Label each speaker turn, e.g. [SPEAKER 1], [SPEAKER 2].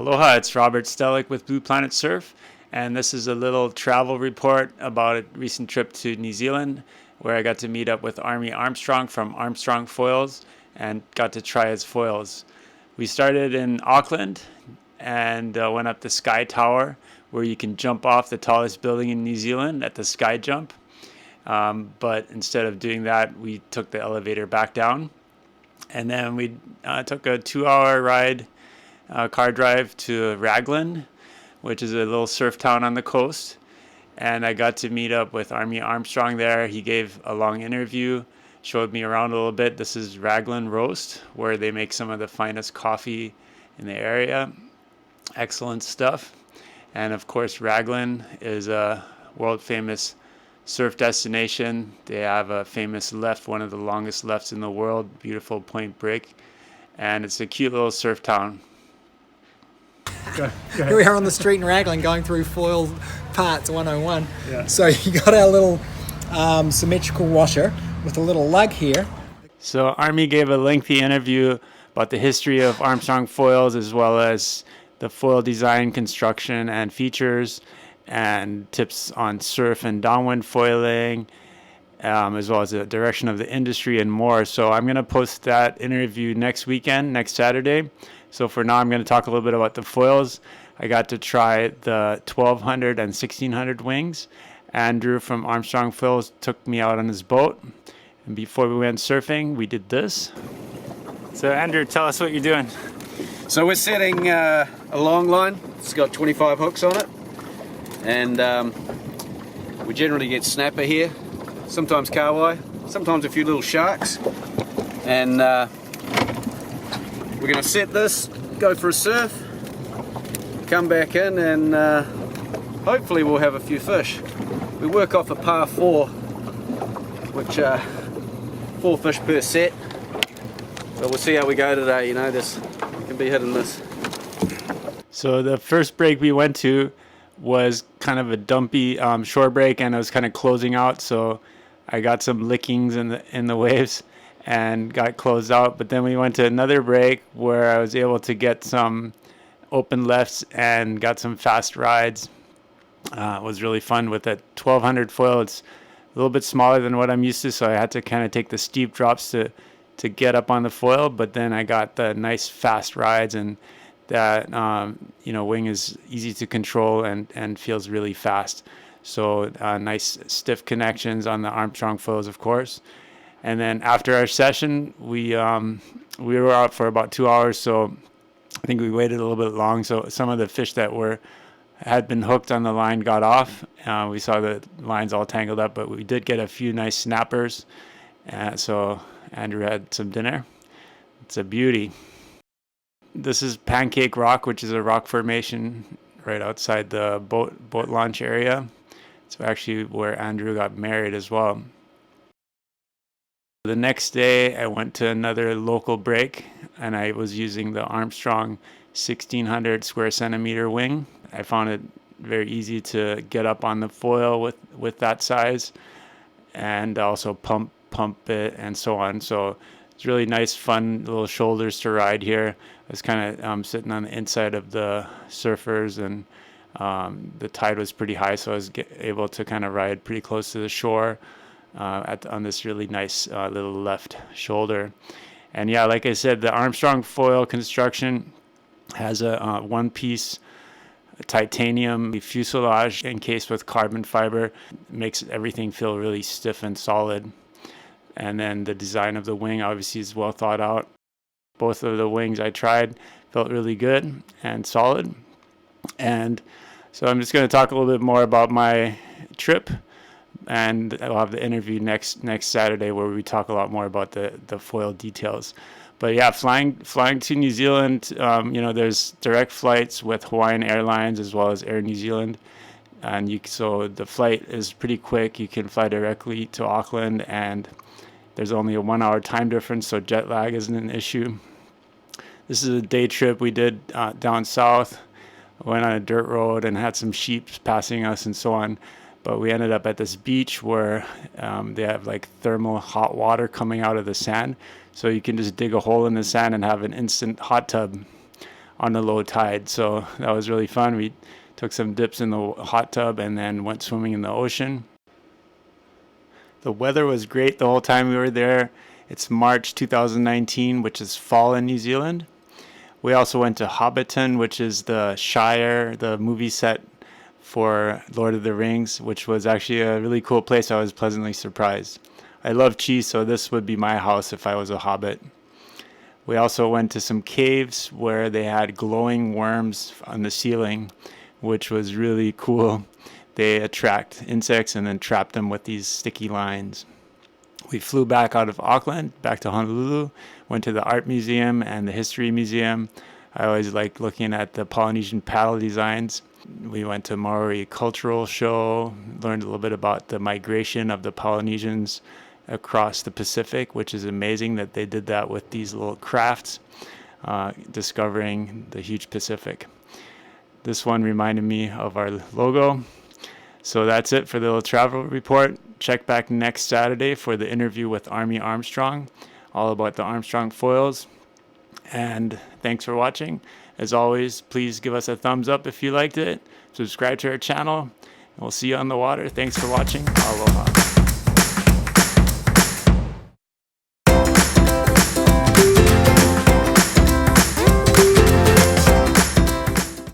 [SPEAKER 1] Aloha, it's Robert Stellick with Blue Planet Surf, and this is a little travel report about a recent trip to New Zealand where I got to meet up with Armie Armstrong from Armstrong Foils and got to try his foils. We started in Auckland and went up the Sky Tower where you can jump off the tallest building in New Zealand at the Sky Jump. But instead of doing that, we took the elevator back down. And then we took a 2-hour ride, car drive to Raglan, which is a little surf town on the coast. And I got to meet up with Armie Armstrong there. He gave a long interview, showed me around a little bit. This is Raglan Roast, where they make some of the finest coffee in the area. Excellent stuff. And of course, Raglan is a world famous surf destination. They have a famous left, one of the longest lefts in the world, beautiful point break, and it's a cute little surf town.
[SPEAKER 2] Go Here we are on the street in Raglan going through foil parts 101.
[SPEAKER 1] Yeah.
[SPEAKER 2] So you got our little symmetrical washer with a little lug here.
[SPEAKER 1] So Armie gave a lengthy interview about the history of Armstrong Foils as well as the foil design, construction, and features, and tips on surf and downwind foiling, as well as the direction of the industry and more. So I'm going to post that interview next Saturday. So for now, I'm going to talk a little bit about the foils. I got to try the 1200 and 1600 wings. Andrew from Armstrong Foils took me out on his boat. And before we went surfing, we did this. So Andrew, tell us what you're doing.
[SPEAKER 3] So we're setting a long line. It's got 25 hooks on it. And we generally get snapper here, sometimes kahawai, sometimes a few little sharks. And we're going to set this, go for a surf, come back in, and hopefully we'll have a few fish. We work off a par 4, which 4 fish per set. So we'll see how we go today. You know, this you can be hit and miss.
[SPEAKER 1] So the first break we went to was kind of a dumpy shore break, and it was kind of closing out, so I got some lickings in the waves and got closed out. But then we went to another break where I was able to get some open lefts and got some fast rides. It was really fun with a 1200 foil. It's a little bit smaller than what I'm used to, so I had to kind of take the steep drops to get up on the foil, but then I got the nice fast rides, and that wing is easy to control and feels really fast. So nice stiff connections on the Armstrong Foils, of course. And then after our session, we were out for about 2 hours, so I think we waited a little bit long. So some of the fish that had been hooked on the line got off. We saw the lines all tangled up, but we did get a few nice snappers. So Andrew had some dinner. It's a beauty. This is Pancake Rock, which is a rock formation right outside the boat launch area. It's actually where Andrew got married as well. The next day, I went to another local break, and I was using the Armstrong 1600 square centimeter wing. I found it very easy to get up on the foil with that size, and also pump it and so on. So it's really nice, fun little shoulders to ride here. I was kind of sitting on the inside of the surfers, and the tide was pretty high, so I was able to kind of ride pretty close to the shore on this really nice little left shoulder. And yeah, like I said, the Armstrong foil construction has a one-piece titanium fuselage encased with carbon fiber. It makes everything feel really stiff and solid. And then the design of the wing obviously is well thought out. Both of the wings I tried felt really good and solid. And so I'm just going to talk a little bit more about my trip, and I'll have the interview next Saturday where we talk a lot more about the foil details. But yeah, flying to New Zealand, there's direct flights with Hawaiian Airlines as well as Air New Zealand. And so the flight is pretty quick. You can fly directly to Auckland, and there's only a 1 hour time difference, so jet lag isn't an issue. This is a day trip we did down south. Went on a dirt road and had some sheep passing us and so on. But we ended up at this beach where they have like thermal hot water coming out of the sand. So you can just dig a hole in the sand and have an instant hot tub on the low tide. So that was really fun. We took some dips in the hot tub and then went swimming in the ocean. The weather was great the whole time we were there. It's March 2019, which is fall in New Zealand. We also went to Hobbiton, which is the Shire, the movie set for Lord of the Rings, which was actually a really cool place. I was pleasantly surprised. I love cheese, so this would be my house if I was a hobbit. We also went to some caves where they had glowing worms on the ceiling, which was really cool. They attract insects and then trap them with these sticky lines. We flew back out of Auckland, back to Honolulu, went to the art museum and the history museum. I always like looking at the Polynesian paddle designs. We went to Maori cultural show, learned a little bit about the migration of the Polynesians across the Pacific, which is amazing that they did that with these little crafts, discovering the huge Pacific. This one reminded me of our logo. So that's it for the little travel report. Check back next Saturday for the interview with Armie Armstrong, all about the Armstrong Foils. And thanks for watching. As always, please give us a thumbs up if you liked it. Subscribe to our channel. And we'll see you on the water. Thanks for watching. Aloha.